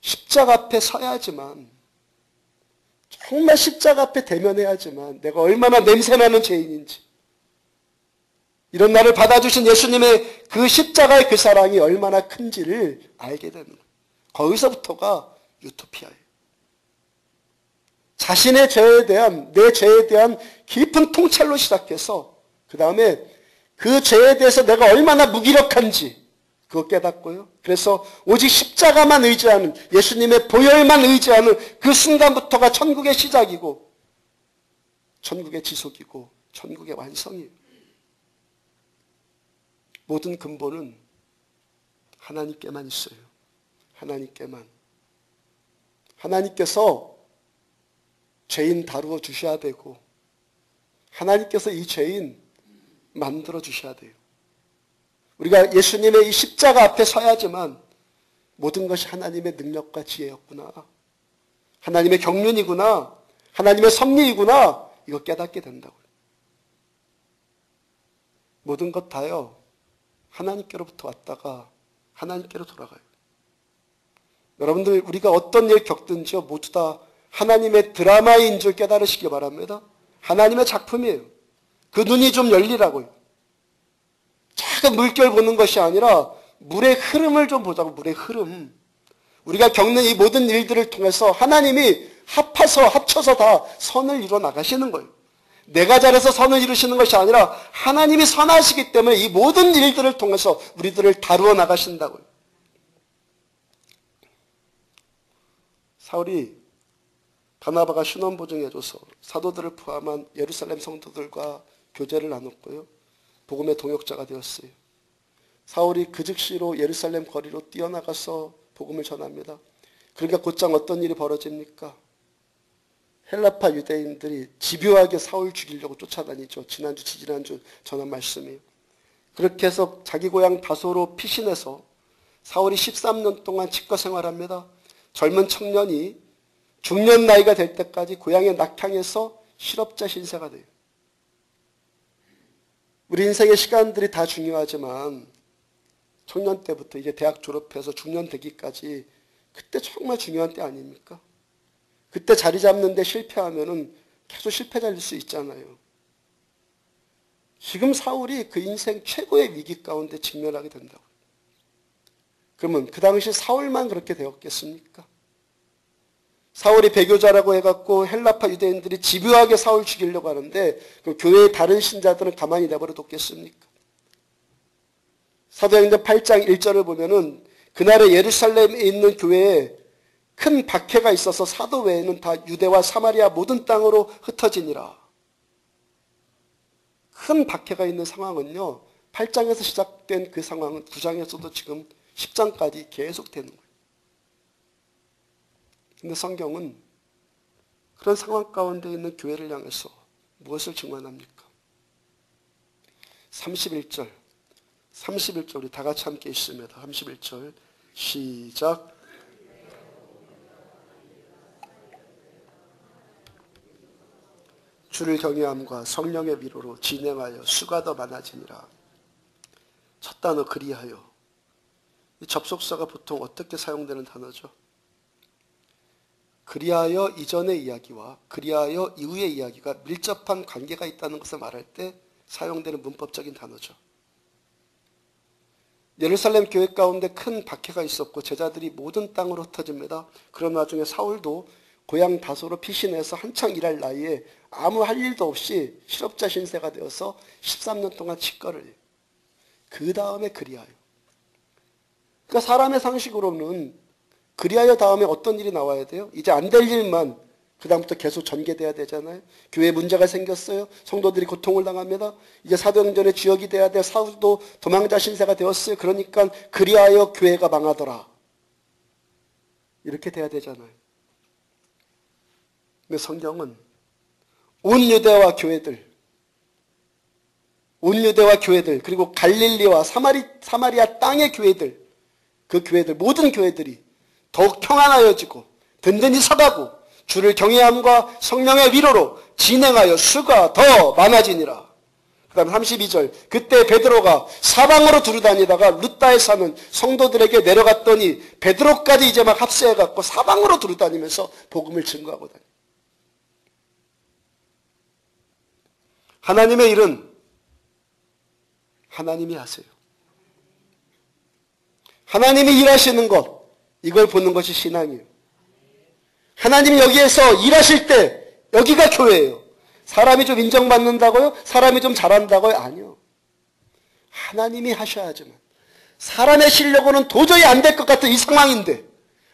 십자가 앞에 서야지만, 정말 십자가 앞에 대면해야지만 내가 얼마나 냄새나는 죄인인지, 이런 나를 받아주신 예수님의 그 십자가의 그 사랑이 얼마나 큰지를 알게 되는 거예요. 거기서부터가 유토피아예요. 자신의 죄에 대한, 내 죄에 대한 깊은 통찰로 시작해서 그 다음에 그 죄에 대해서 내가 얼마나 무기력한지 그거 깨닫고요. 그래서 오직 십자가만 의지하는, 예수님의 보혈만 의지하는 그 순간부터가 천국의 시작이고 천국의 지속이고 천국의 완성이에요. 모든 근본은 하나님께만 있어요. 하나님께만. 하나님께서 죄인 다루어 주셔야 되고 하나님께서 이 죄인 만들어 주셔야 돼요. 우리가 예수님의 이 십자가 앞에 서야지만 모든 것이 하나님의 능력과 지혜였구나, 하나님의 경륜이구나, 하나님의 섭리이구나, 이거 깨닫게 된다고요. 모든 것 다요 하나님께로부터 왔다가 하나님께로 돌아가요. 여러분들, 우리가 어떤 일 겪든지요 모두 다 하나님의 드라마인 줄 깨달으시기 바랍니다. 하나님의 작품이에요. 그 눈이 좀 열리라고요. 작은 물결 보는 것이 아니라 물의 흐름을 좀 보자고. 물의 흐름. 우리가 겪는 이 모든 일들을 통해서 하나님이 합쳐서 다 선을 이루어 나가시는 거예요. 내가 잘해서 선을 이루시는 것이 아니라 하나님이 선하시기 때문에 이 모든 일들을 통해서 우리들을 다루어 나가신다고요. 사울이 바나바가 신원보증해줘서 사도들을 포함한 예루살렘 성도들과 교제를 나눴고요. 복음의 동역자가 되었어요. 사울이 그 즉시로 예루살렘 거리로 뛰어나가서 복음을 전합니다. 그러니까 곧장 어떤 일이 벌어집니까? 헬라파 유대인들이 집요하게 사울 죽이려고 쫓아다니죠. 지난주, 지지난주 전한 말씀이에요. 그렇게 해서 자기 고향 다소로 피신해서 사울이 13년 동안 치과 생활합니다. 젊은 청년이 중년 나이가 될 때까지 고향의 낙향에서 실업자 신세가 돼요. 우리 인생의 시간들이 다 중요하지만 청년 때부터 이제 대학 졸업해서 중년 되기까지 그때 정말 중요한 때 아닙니까? 그때 자리 잡는 데 실패하면은 계속 실패자일 수 있잖아요. 지금 사울이 그 인생 최고의 위기 가운데 직면하게 된다고. 그러면 그 당시 사울만 그렇게 되었겠습니까? 사울이 배교자라고 해갖고 헬라파 유대인들이 집요하게 사울 죽이려고 하는데 그 교회의 다른 신자들은 가만히 내버려 뒀겠습니까? 사도행전 8장 1절을 보면은 그날에 예루살렘에 있는 교회에 큰 박해가 있어서 사도 외에는 다 유대와 사마리아 모든 땅으로 흩어지니라. 큰 박해가 있는 상황은요, 8장에서 시작된 그 상황은 9장에서도 지금 10장까지 계속 되는 거예요. 근데 성경은 그런 상황 가운데 있는 교회를 향해서 무엇을 증언합니까? 31절 우리 다 같이 함께 있습니다. 31절 시작. 주를 경외함과 성령의 위로로 진행하여 수가 더 많아지니라. 첫 단어 그리하여. 이 접속사가 보통 어떻게 사용되는 단어죠? 그리하여 이전의 이야기와 그리하여 이후의 이야기가 밀접한 관계가 있다는 것을 말할 때 사용되는 문법적인 단어죠. 예루살렘 교회 가운데 큰 박해가 있었고 제자들이 모든 땅으로 흩어집니다. 그런 와중에 사울도 고향 다소로 피신해서 한창 일할 나이에 아무 할 일도 없이 실업자 신세가 되어서 13년 동안 치과를 해요. 그 다음에 그리하여. 그러니까 사람의 상식으로는 그리하여 다음에 어떤 일이 나와야 돼요? 이제 안 될 일만 그 다음부터 계속 전개돼야 되잖아요. 교회에 문제가 생겼어요. 성도들이 고통을 당합니다. 이제 사도행전의 주역이 돼야 돼요. 사울도 도망자 신세가 되었어요. 그러니까 그리하여 교회가 망하더라. 이렇게 돼야 되잖아요. 근데 성경은 온 유대와 교회들, 그리고 갈릴리와 사마리아 땅의 교회들, 그 교회들, 모든 교회들이 더욱 평안하여지고 든든히 서가고 주를 경외함과 성령의 위로로 진행하여 수가 더 많아지니라. 그 다음 32절, 그때 베드로가 사방으로 두루다니다가 루다에 사는 성도들에게 내려갔더니 베드로까지 이제 막 합세해갖고 사방으로 두루다니면서 복음을 증거하고 다니. 하나님의 일은 하나님이 하세요. 하나님이 일하시는 것, 이걸 보는 것이 신앙이에요. 하나님이 여기에서 일하실 때 여기가 교회예요. 사람이 좀 인정받는다고요? 사람이 좀 잘한다고요? 아니요. 하나님이 하셔야지만. 사람의 실력으로는 도저히 안 될 것 같은 이 상황인데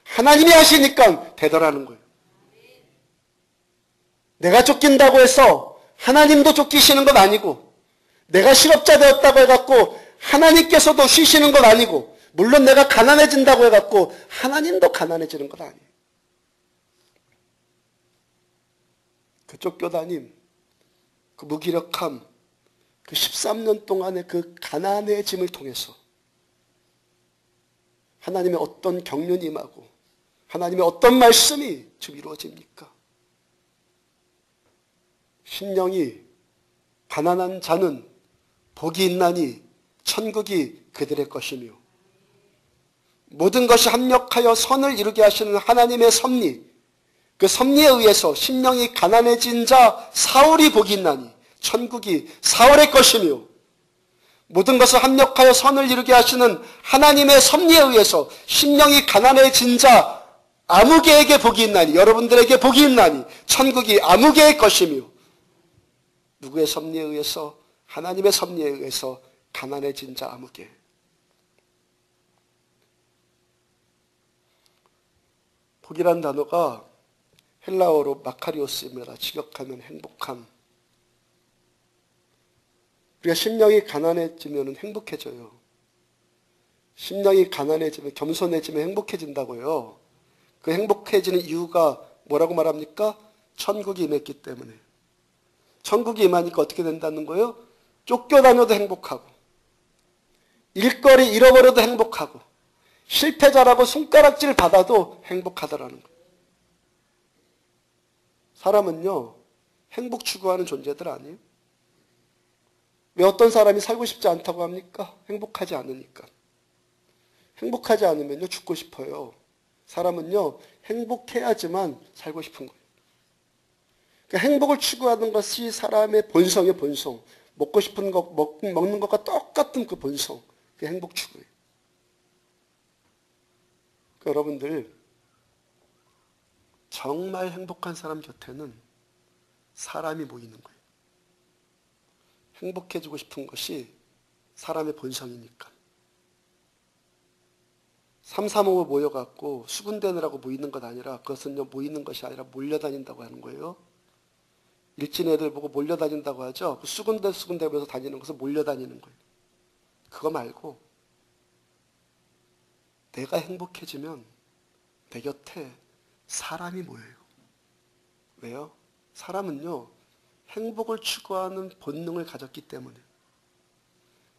하나님이 하시니까 되더라는 거예요. 내가 쫓긴다고 해서 하나님도 쫓기시는 건 아니고, 내가 실업자 되었다고 해갖고 하나님께서도 쉬시는 건 아니고, 물론 내가 가난해진다고 해갖고 하나님도 가난해지는 건 아니에요. 그 쫓겨다님, 그 무기력함, 그 13년 동안의 그 가난해짐을 통해서 하나님의 어떤 경륜이 임하고 하나님의 어떤 말씀이 지금 이루어집니까? 심령이 가난한 자는 복이 있나니 천국이 그들의 것이며, 모든 것이 합력하여 선을 이루게 하시는 하나님의 섭리, 그 섭리에 의해서 심령이 가난해진 자 사울이 복이 있나니 천국이 사울의 것이며, 모든 것을 합력하여 선을 이루게 하시는 하나님의 섭리에 의해서 심령이 가난해진 자 아무개에게 복이 있나니, 여러분들에게 복이 있나니 천국이 아무개의 것이며, 누구의 섭리에 의해서? 하나님의 섭리에 의해서 가난해진 자 아무개. 복이란 단어가 헬라어로 마카리오스입니다. 직역하면 행복함. 우리가 심령이 가난해지면 행복해져요. 심령이 가난해지면, 겸손해지면 행복해진다고요. 그 행복해지는 이유가 뭐라고 말합니까? 천국이 임했기 때문에. 천국이 임하니까 어떻게 된다는 거예요? 쫓겨다녀도 행복하고, 일거리 잃어버려도 행복하고, 실패자라고 손가락질 받아도 행복하다라는 거예요. 사람은요, 행복 추구하는 존재들 아니에요? 왜 어떤 사람이 살고 싶지 않다고 합니까? 행복하지 않으니까. 행복하지 않으면요, 죽고 싶어요. 사람은요, 행복해야지만 살고 싶은 거예요. 그러니까 행복을 추구하는 것이 사람의 본성의 본성. 먹고 싶은 것, 먹는 것과 똑같은 그 본성. 그게 행복 추구예요. 그러니까 여러분들, 정말 행복한 사람 곁에는 사람이 모이는 거예요. 행복해지고 싶은 것이 사람의 본성이니까. 335가 모여갖고 수군대느라고 모이는 것 아니라, 그것은요, 모이는 것이 아니라 몰려다닌다고 하는 거예요. 일진 애들 보고 몰려다닌다고 하죠. 수군대 보면서 다니는 것은 몰려다니는 거예요. 그거 말고 내가 행복해지면 내 곁에 사람이 모여요. 왜요? 사람은요, 행복을 추구하는 본능을 가졌기 때문에.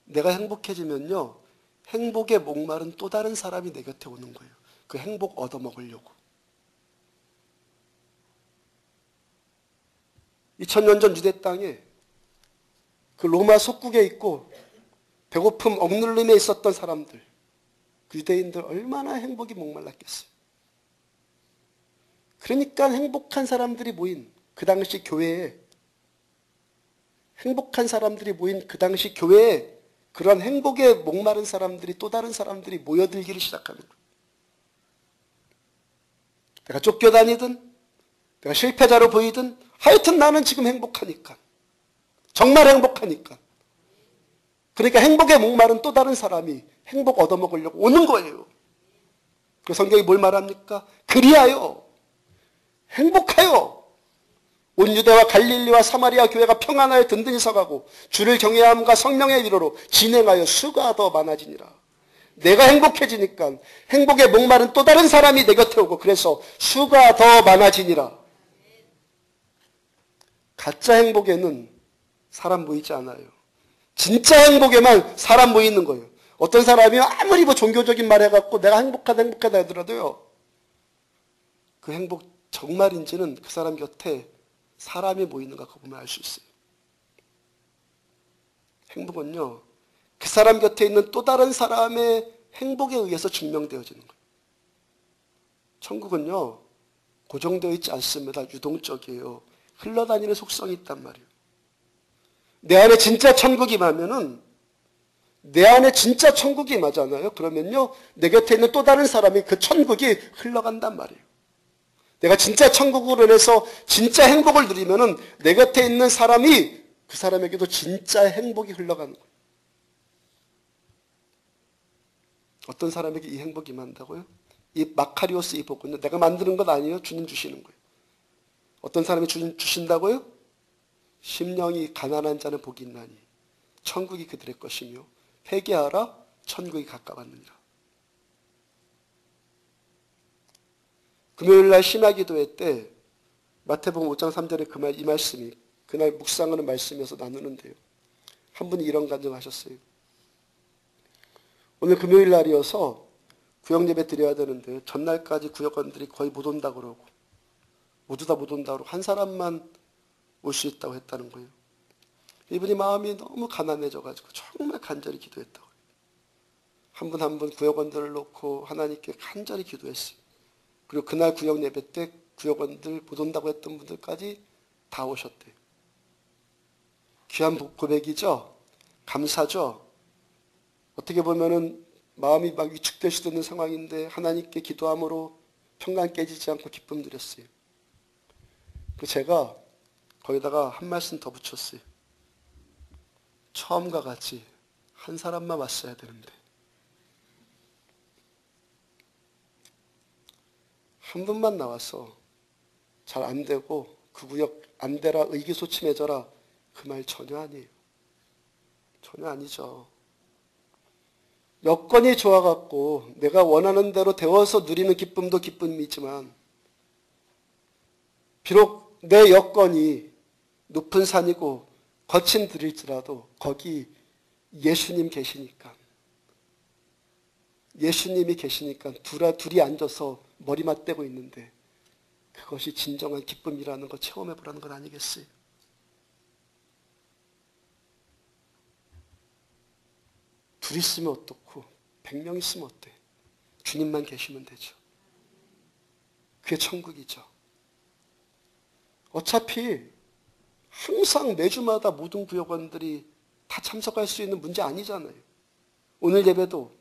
내가 행복해지면요, 행복에 목마른 또 다른 사람이 내 곁에 오는 거예요. 그 행복 얻어먹으려고. 2000년 전 유대 땅에 그 로마 속국에 있고 배고픔 억눌림에 있었던 사람들, 그 유대인들 얼마나 행복이 목말랐겠어요. 그러니까 행복한 사람들이 모인 그 당시 교회에, 행복한 사람들이 모인 그 당시 교회에 그런 행복에 목마른 사람들이, 또 다른 사람들이 모여들기를 시작하는 거예요. 내가 쫓겨다니든 내가 실패자로 보이든 하여튼 나는 지금 행복하니까, 정말 행복하니까. 그러니까 행복에 목마른 또 다른 사람이 행복 얻어먹으려고 오는 거예요. 그 성경이 뭘 말합니까? 그리하여 행복하여. 온 유대와 갈릴리와 사마리아 교회가 평안하여 든든히 서가고 주를 경외함과 성령의 위로로 진행하여 수가 더 많아지니라. 내가 행복해지니까 행복에 목마른 또 다른 사람이 내 곁에 오고 그래서 수가 더 많아지니라. 가짜 행복에는 사람 모이지 않아요. 진짜 행복에만 사람 모이는 거예요. 어떤 사람이 아무리 뭐 종교적인 말 해갖고 내가 행복하다 하더라도요. 그 행복 정말인지는 그 사람 곁에 사람이 모이는가 그거 보면 알 수 있어요. 행복은요. 그 사람 곁에 있는 또 다른 사람의 행복에 의해서 증명되어지는 거예요. 천국은요. 고정되어 있지 않습니다. 유동적이에요. 흘러다니는 속성이 있단 말이에요. 내 안에 진짜 천국이 맞으면은 내 안에 진짜 천국이 맞잖아요. 그러면요. 내 곁에 있는 또 다른 사람이 그 천국이 흘러간단 말이에요. 내가 진짜 천국으로 인해서 진짜 행복을 누리면은 내 곁에 있는 사람이 그 사람에게도 진짜 행복이 흘러가는 거예요. 어떤 사람에게 이 행복이 많다고요? 이 마카리오스 이 복은요. 내가 만드는 것 아니에요. 주님 주시는 거예요. 어떤 사람이 주신다고요? 심령이 가난한 자는 복이 있나니 천국이 그들의 것이며 회개하라 천국이 가까웠느니라. 금요일날 심야기도회 때 마태복음 5장 3절에 이 말씀이 그날 묵상하는 말씀이어서 나누는데요. 한 분이 이런 간증하셨어요. 오늘 금요일 날이어서 구역예배 드려야 되는데 전날까지 구역원들이 거의 못 온다고 그러고 모두 다 못 온다고 그러고 한 사람만 올 수 있다고 했다는 거예요. 이분이 마음이 너무 가난해져가지고 정말 간절히 기도했다고 해요. 한 분 한 분 구역원들을 놓고 하나님께 간절히 기도했어요. 그리고 그날 구역예배 때 구역원들 못 온다고 했던 분들까지 다 오셨대요. 귀한 고백이죠. 감사죠. 어떻게 보면은 마음이 막 위축될 수도 있는 상황인데 하나님께 기도함으로 평강 깨지지 않고 기쁨 누렸어요. 제가 거기다가 한 말씀 더 붙였어요. 처음과 같이 한 사람만 왔어야 되는데 한 분만 나와서 잘 안 되고 그 구역 안 되라 의기소침해져라 그 말 전혀 아니에요. 전혀 아니죠. 여건이 좋아갖고 내가 원하는 대로 되어서 누리는 기쁨도 기쁨이지만 비록 내 여건이 높은 산이고 거친 들일지라도 거기 예수님 계시니까 예수님이 계시니까 둘이 앉아서 머리 맞대고 있는데 그것이 진정한 기쁨이라는 걸 체험해 보라는 건 아니겠어요? 둘이 있으면 어떻고 100명 있으면 어때? 주님만 계시면 되죠. 그게 천국이죠. 어차피 항상 매주마다 모든 구역원들이 다 참석할 수 있는 문제 아니잖아요. 오늘 예배도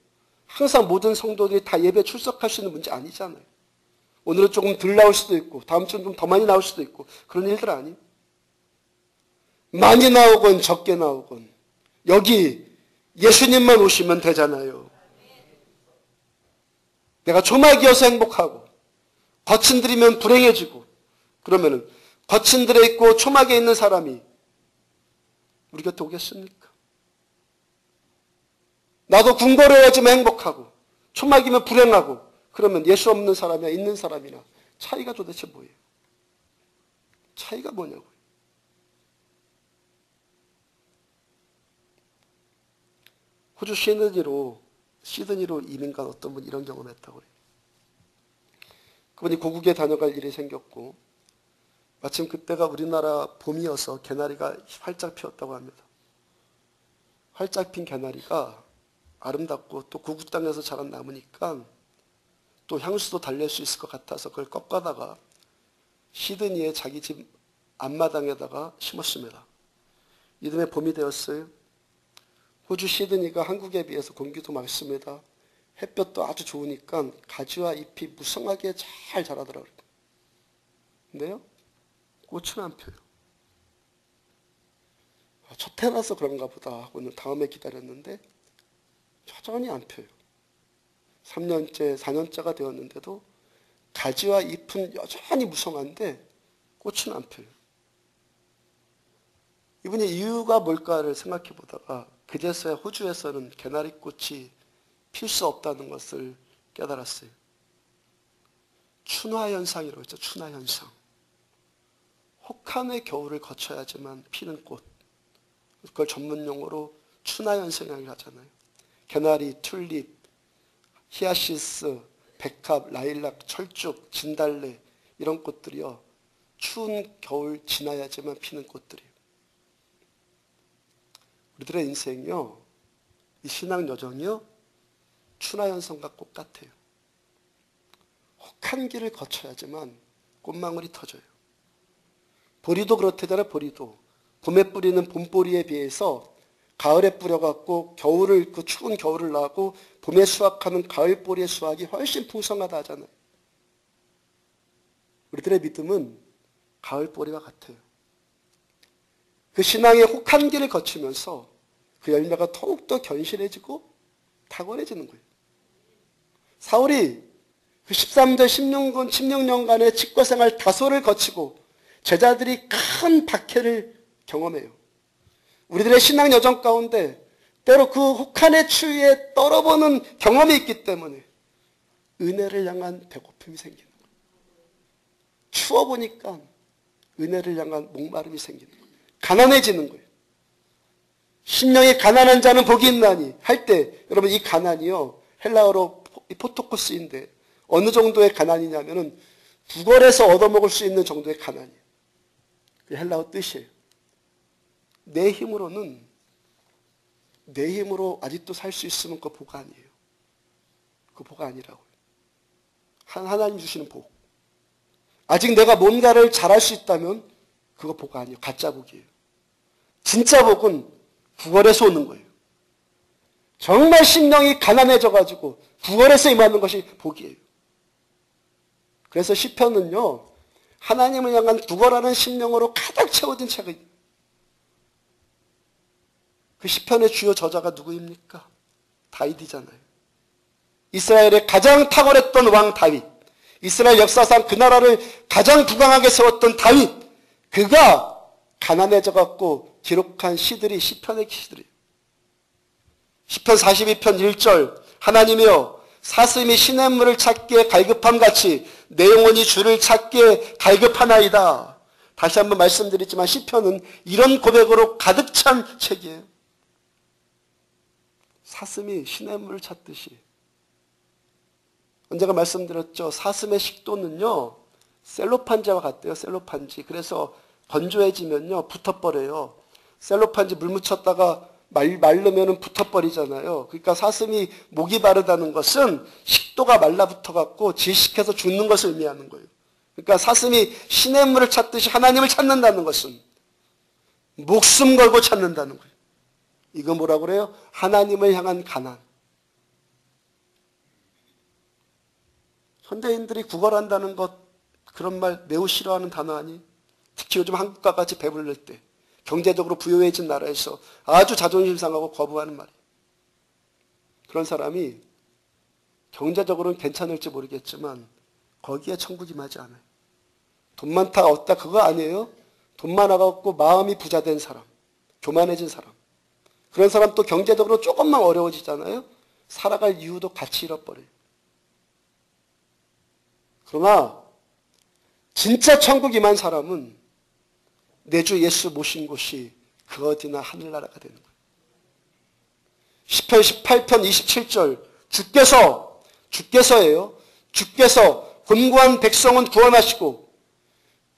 항상 모든 성도들이 다 예배 출석할 수 있는 문제 아니잖아요. 오늘은 조금 덜 나올 수도 있고 다음 주는 좀 더 많이 나올 수도 있고 그런 일들 아니에요. 많이 나오건 적게 나오건 여기 예수님만 오시면 되잖아요. 내가 조막이어서 행복하고 거친 들이면 불행해지고 그러면은 거친 들에 있고 초막에 있는 사람이 우리 곁에 오겠습니까? 나도 궁궐해야지만 행복하고 초막이면 불행하고 그러면 예수 없는 사람이나 있는 사람이나 차이가 도대체 뭐예요? 차이가 뭐냐고요? 호주 시드니로 이민 간 어떤 분이 이런 경험했다고 해요. 그분이 고국에 다녀갈 일이 생겼고 마침 그때가 우리나라 봄이어서 개나리가 활짝 피었다고 합니다. 활짝 핀 개나리가 아름답고 또 고국 땅에서 자란 나무니까 또 향수도 달랠 수 있을 것 같아서 그걸 꺾어다가 시드니에 자기 집 앞마당에다가 심었습니다. 이듬해 봄이 되었어요. 호주 시드니가 한국에 비해서 공기도 맑습니다. 햇볕도 아주 좋으니까 가지와 잎이 무성하게 잘 자라더라고요. 근데요, 꽃은 안 펴요. 첫 해라서 그런가 보다 하고는 다음에 기다렸는데 여전히 안 펴요. 3년째, 4년째가 되었는데도 가지와 잎은 여전히 무성한데 꽃은 안 펴요. 이분이 이유가 뭘까를 생각해 보다가 그제서야 호주에서는 개나리꽃이 필 수 없다는 것을 깨달았어요. 춘화현상이라고 했죠. 춘화현상. 혹한의 겨울을 거쳐야지만 피는 꽃. 그걸 전문 용어로 춘화현상이라고 하잖아요. 개나리, 튤립, 히아시스, 백합, 라일락, 철쭉, 진달래 이런 꽃들이요. 추운 겨울 지나야지만 피는 꽃들이에요. 우리들의 인생이요. 이 신앙 여정이요. 춘화현상과 똑같아요. 혹한 길을 거쳐야지만 꽃망울이 터져요. 보리도 그렇대잖아요. 보리도. 봄에 뿌리는 봄보리에 비해서 가을에 뿌려갖고 겨울을 그 추운 겨울을 나고 봄에 수확하는 가을보리의 수확이 훨씬 풍성하다 하잖아요. 우리들의 믿음은 가을보리와 같아요. 그 신앙의 혹한 길을 거치면서 그 열매가 더욱더 견실해지고 탁월해지는 거예요. 사울이 그 13절 16년간의 직과생활 다소를 거치고 제자들이 큰 박해를 경험해요. 우리들의 신앙 여정 가운데 때로 그 혹한의 추위에 떨어보는 경험이 있기 때문에 은혜를 향한 배고픔이 생기는 거예요. 추워보니까 은혜를 향한 목마름이 생기는 거예요. 가난해지는 거예요. 심령이 가난한 자는 복이 있나니 할 때 여러분 이 가난이요 헬라어로 포토코스인데 어느 정도의 가난이냐면은 구걸에서 얻어먹을 수 있는 정도의 가난이에요. 그 헬라어 뜻이에요. 내 힘으로 아직도 살 수 있으면 그거 복 아니에요. 그거 복 아니라고요. 하나님 주시는 복. 아직 내가 뭔가를 잘할 수 있다면 그거 복 아니에요. 가짜 복이에요. 진짜 복은 구걸에서 오는 거예요. 정말 심령이 가난해져가지고 구걸에서 임하는 것이 복이에요. 그래서 시편은요. 하나님을 향한 구걸하는 심령으로 가득 채워진 책이에요. 그 시편의 주요 저자가 누구입니까? 다윗이잖아요. 이스라엘의 가장 탁월했던 왕 다윗. 이스라엘 역사상 그 나라를 가장 부강하게 세웠던 다윗. 그가 가난해져갖고 기록한 시들이 시편의 시들이에요. 시편 42편 1절 하나님이여 사슴이 시냇물을 찾기에 갈급함같이 내 영혼이 주를 찾기에 갈급하나이다. 다시 한번 말씀드리지만 시편은 이런 고백으로 가득 찬 책이에요. 사슴이 시냇물을 찾듯이. 언제가 말씀드렸죠. 사슴의 식도는요. 셀로판지와 같대요. 셀로판지. 그래서 건조해지면요. 붙어버려요. 셀로판지 물 묻혔다가 말르면 붙어버리잖아요. 그러니까 사슴이 목이 마르다는 것은 식도가 말라붙어갖고 질식해서 죽는 것을 의미하는 거예요. 그러니까 사슴이 시냇물을 찾듯이 하나님을 찾는다는 것은 목숨 걸고 찾는다는 거예요. 이거 뭐라고 그래요? 하나님을 향한 가난. 현대인들이 구걸한다는 것, 그런 말 매우 싫어하는 단어 아니? 특히 요즘 한국과 같이 배불릴 때 경제적으로 부유해진 나라에서 아주 자존심 상하고 거부하는 말이에요. 그런 사람이 경제적으로는 괜찮을지 모르겠지만 거기에 천국이 임하지 않아요. 돈 많다 없다 그거 아니에요. 돈 많아갖고 마음이 부자된 사람, 교만해진 사람. 그런 사람 또 경제적으로 조금만 어려워지잖아요. 살아갈 이유도 같이 잃어버려요. 그러나 진짜 천국 임한 사람은 내 주 예수 모신 곳이 그 어디나 하늘나라가 되는 거예요. 시편 18편 27절 주께서예요. 주께서 곤고한 백성은 구원하시고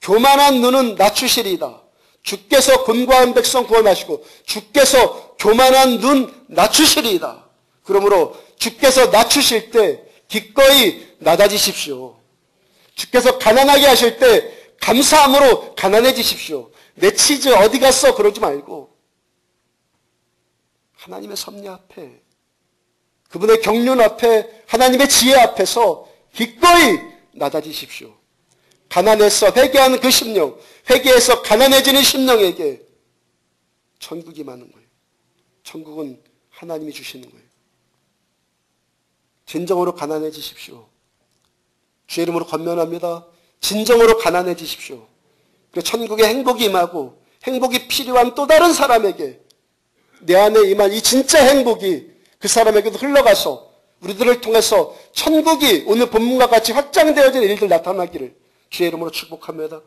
교만한 눈은 낮추시리이다. 주께서 곤고한 백성 구원하시고 주께서 교만한 눈 낮추시리이다. 그러므로 주께서 낮추실 때 기꺼이 낮아지십시오. 주께서 가난하게 하실 때 감사함으로 가난해지십시오. 내 치즈 어디 갔어? 그러지 말고 하나님의 섭리 앞에 그분의 경륜 앞에 하나님의 지혜 앞에서 기꺼이 낮아지십시오. 가난해서 회개하는 그 심령, 회개해서 가난해지는 심령에게 천국이 임하는 거예요. 천국은 하나님이 주시는 거예요. 진정으로 가난해지십시오. 주의 이름으로 권면합니다. 진정으로 가난해지십시오. 그리고 천국의 행복이 임하고 행복이 필요한 또 다른 사람에게 내 안에 임한 이 진짜 행복이 그 사람에게도 흘러가서 우리들을 통해서 천국이 오늘 본문과 같이 확장되어진 일들 나타나기를 주의 이름으로 축복합니다.